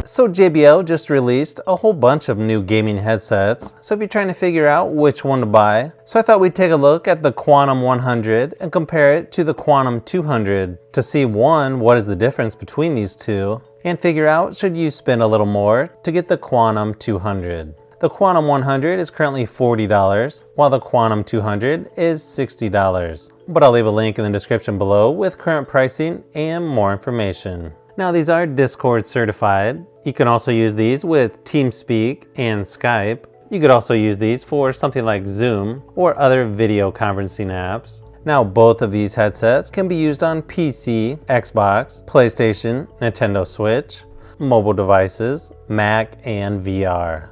So JBL just released a whole bunch of new gaming headsets, so if you're trying to figure out which one to buy, so I thought we'd take a look at the Quantum 100 and compare it to the Quantum 200 to see, one, what is the difference between these two, and figure out, should you spend a little more to get the Quantum 200. The Quantum 100 is currently $40, while the Quantum 200 is $60, but I'll leave a link in the description below with current pricing and more information. Now, these are Discord certified. You can also use these with TeamSpeak and Skype. You could also use these for something like Zoom or other video conferencing apps. Now, both of these headsets can be used on PC, Xbox, PlayStation, Nintendo Switch, mobile devices, Mac, and VR.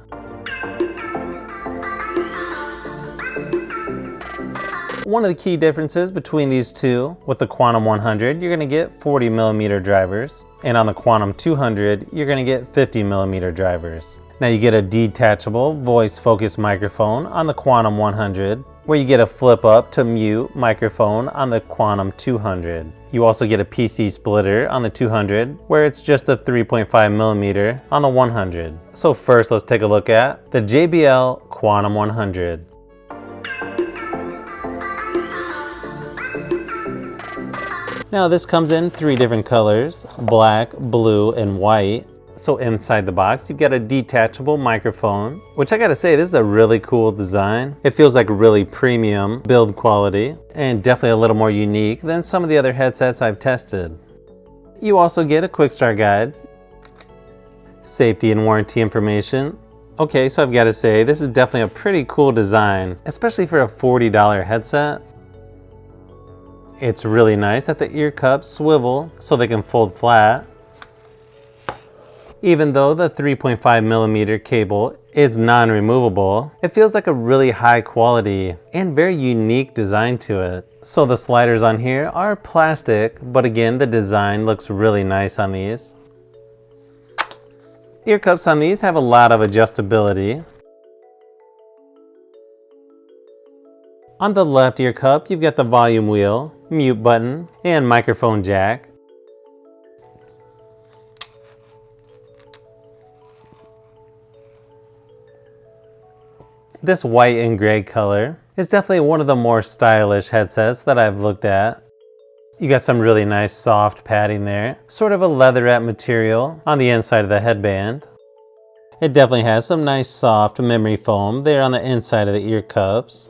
One of the key differences between these two, with the Quantum 100, you're going to get 40mm drivers, and on the Quantum 200, you're going to get 50mm drivers. Now, you get a detachable voice focus microphone on the Quantum 100, where you get a flip up to mute microphone on the Quantum 200. You also get a PC splitter on the 200, where it's just a 3.5mm on the 100. So first, let's take a look at the JBL Quantum 100. Now, this comes in 3 different colors: black, blue, and white. So inside the box, you've got a detachable microphone, which I gotta say, this is a really cool design. It feels like really premium build quality and definitely a little more unique than some of the other headsets I've tested. You also get a quick start guide, safety and warranty information. Okay, so I've gotta say, this is definitely a pretty cool design, especially for a $40 headset. It's really nice that the ear cups swivel so they can fold flat. Even though the 3.5mm cable is non-removable, it feels like a really high quality and very unique design to it. So the sliders on here are plastic, but again, the design looks really nice on these. Ear cups on these have a lot of adjustability. On the left ear cup, you've got the volume wheel, mute button, and microphone jack. This white and gray color is definitely one of the more stylish headsets that I've looked at. You got some really nice soft padding there, sort of a leatherette material on the inside of the headband. It definitely has some nice soft memory foam there on the inside of the ear cups.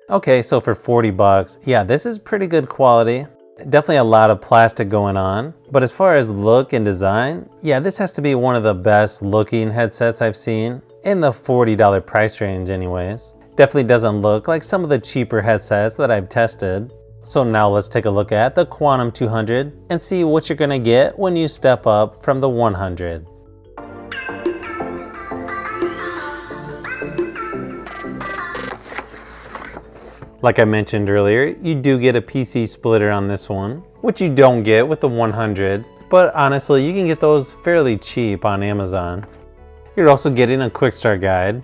Okay, so for 40 bucks, yeah, this is pretty good quality. Definitely a lot of plastic going on. But as far as look and design, yeah, this has to be one of the best looking headsets I've seen, in the $40 price range anyways. Definitely doesn't look like some of the cheaper headsets that I've tested. So now let's take a look at the Quantum 200 and see what you're gonna get when you step up from the 100. Like I mentioned earlier, you do get a PC splitter on this one, which you don't get with the 100, but honestly, you can get those fairly cheap on Amazon. You're also getting a quick start guide,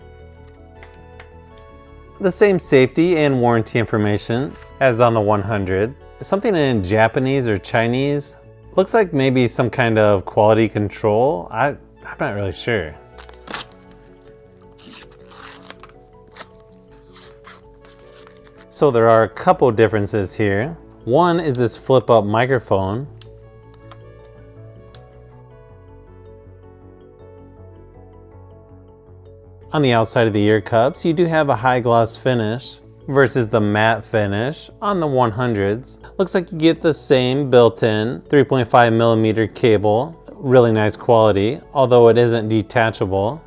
the same safety and warranty information as on the 100. Something in Japanese or Chinese. Looks like maybe some kind of quality control. I'm not really sure. So there are a couple differences here. One is this flip up microphone. On the outside of the ear cups, you do have a high gloss finish versus the matte finish on the 100s. Looks like you get the same built-in 3.5mm cable. Really nice quality, although it isn't detachable.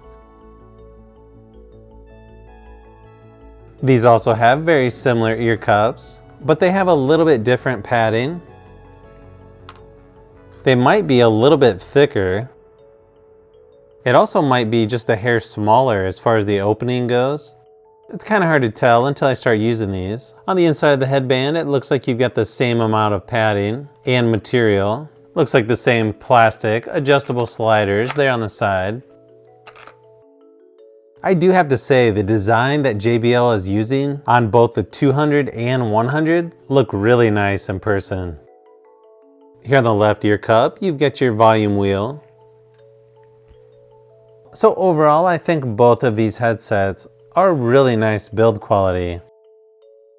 These also have very similar ear cups, but they have a little bit different padding. They might be a little bit thicker. It also might be just a hair smaller as far as the opening goes. It's kind of hard to tell until I start using these. On the inside of the headband, it looks like you've got the same amount of padding and material. Looks like the same plastic adjustable sliders there on the side. I do have to say, the design that JBL is using on both the 200 and 100 look really nice in person. Here on the left ear cup, you've got your volume wheel. So overall, I think both of these headsets are really nice build quality.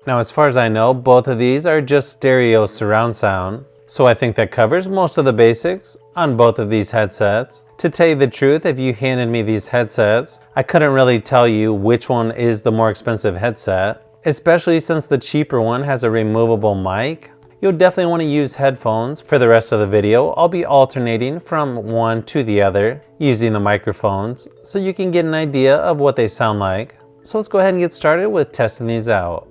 Now, as far as I know, both of these are just stereo surround sound. So I think that covers most of the basics on both of these headsets. To tell you the truth, if you handed me these headsets, I couldn't really tell you which one is the more expensive headset, especially since the cheaper one has a removable mic. You'll definitely want to use headphones for the rest of the video. I'll be alternating from one to the other using the microphones so you can get an idea of what they sound like. So let's go ahead and get started with testing these out.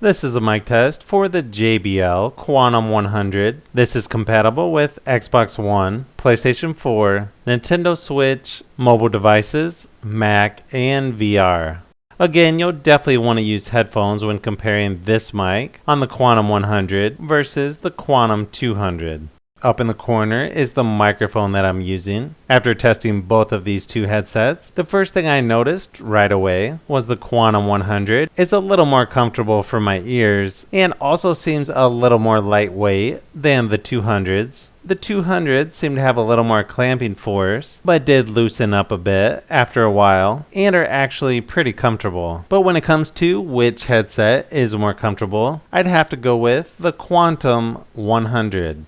This is a mic test for the JBL Quantum 100. This is compatible with Xbox One, PlayStation 4, Nintendo Switch, mobile devices, Mac, and VR. Again, you'll definitely want to use headphones when comparing this mic on the Quantum 100 versus the Quantum 200. Up in the corner is the microphone that I'm using. After testing both of these two headsets, the first thing I noticed right away was the Quantum 100 is a little more comfortable for my ears and also seems a little more lightweight than the 200s. The 200s seem to have a little more clamping force, but did loosen up a bit after a while and are actually pretty comfortable. But when it comes to which headset is more comfortable, I'd have to go with the Quantum 100.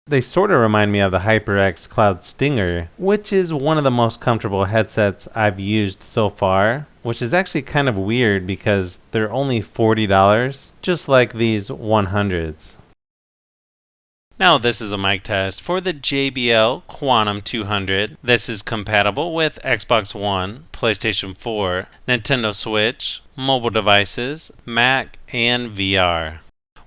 They sort of remind me of the HyperX Cloud Stinger, which is one of the most comfortable headsets I've used so far, which is actually kind of weird because they're only $40, just like these 100s. Now this is a mic test for the JBL Quantum 200. This is compatible with Xbox One, PlayStation 4, Nintendo Switch, mobile devices, Mac, and VR.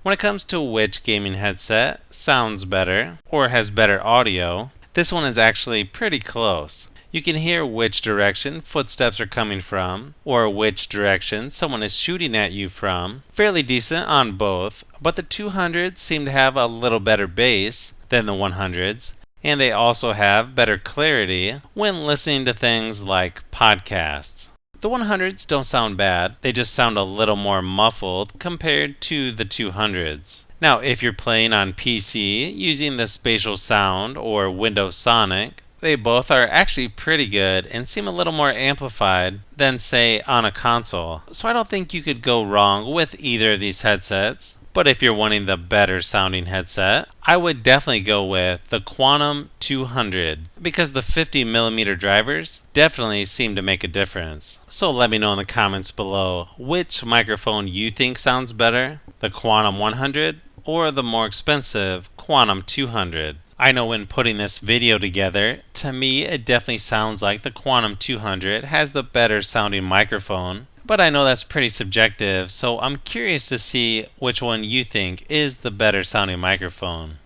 When it comes to which gaming headset sounds better or has better audio, this one is actually pretty close. You can hear which direction footsteps are coming from or which direction someone is shooting at you from. Fairly decent on both, but the 200s seem to have a little better bass than the 100s, and they also have better clarity when listening to things like podcasts. The 100s don't sound bad, they just sound a little more muffled compared to the 200s. Now, if you're playing on PC using the Spatial Sound or Windows Sonic, they both are actually pretty good and seem a little more amplified than, say, on a console. So I don't think you could go wrong with either of these headsets. But if you're wanting the better sounding headset, I would definitely go with the Quantum 200 because the 50mm drivers definitely seem to make a difference. So let me know in the comments below which microphone you think sounds better, the Quantum 100 or the more expensive Quantum 200. I know when putting this video together, to me it definitely sounds like the Quantum 200 has the better sounding microphone. But I know that's pretty subjective, so I'm curious to see which one you think is the better sounding microphone.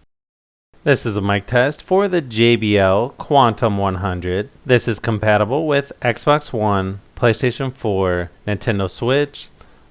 This is a mic test for the JBL Quantum 100. This is compatible with Xbox One, PlayStation 4, Nintendo Switch,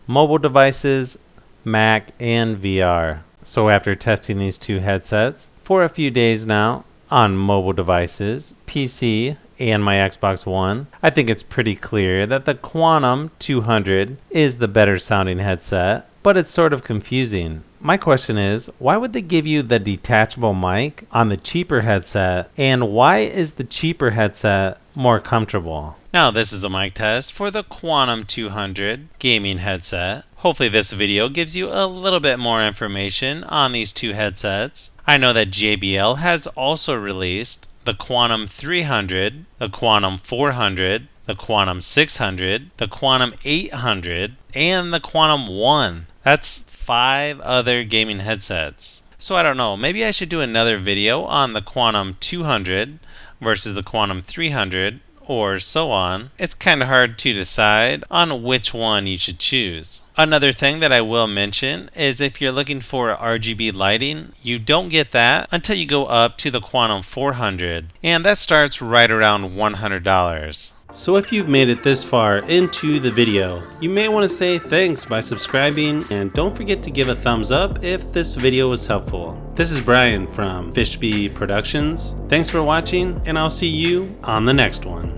mobile devices, Mac, and VR. So after testing these two headsets for a few days now on mobile devices, PC, and my Xbox One, I think it's pretty clear that the Quantum 200 is the better sounding headset, but it's sort of confusing. My question is, why would they give you the detachable mic on the cheaper headset, and why is the cheaper headset more comfortable? Now this is a mic test for the Quantum 200 gaming headset. Hopefully this video gives you a little bit more information on these two headsets. I know that JBL has also released the Quantum 300, the Quantum 400, the Quantum 600, the Quantum 800, and the Quantum 1. That's 5 other gaming headsets. So I don't know, maybe I should do another video on the Quantum 200 versus the Quantum 300 or so on. It's kind of hard to decide on which one you should choose. Another thing that I will mention is if you're looking for RGB lighting, you don't get that until you go up to the Quantum 400, and that starts right around $100. So if you've made it this far into the video, you may want to say thanks by subscribing, and don't forget to give a thumbs up if this video was helpful. This is Brian from Fishbee Productions. Thanks for watching, and I'll see you on the next one.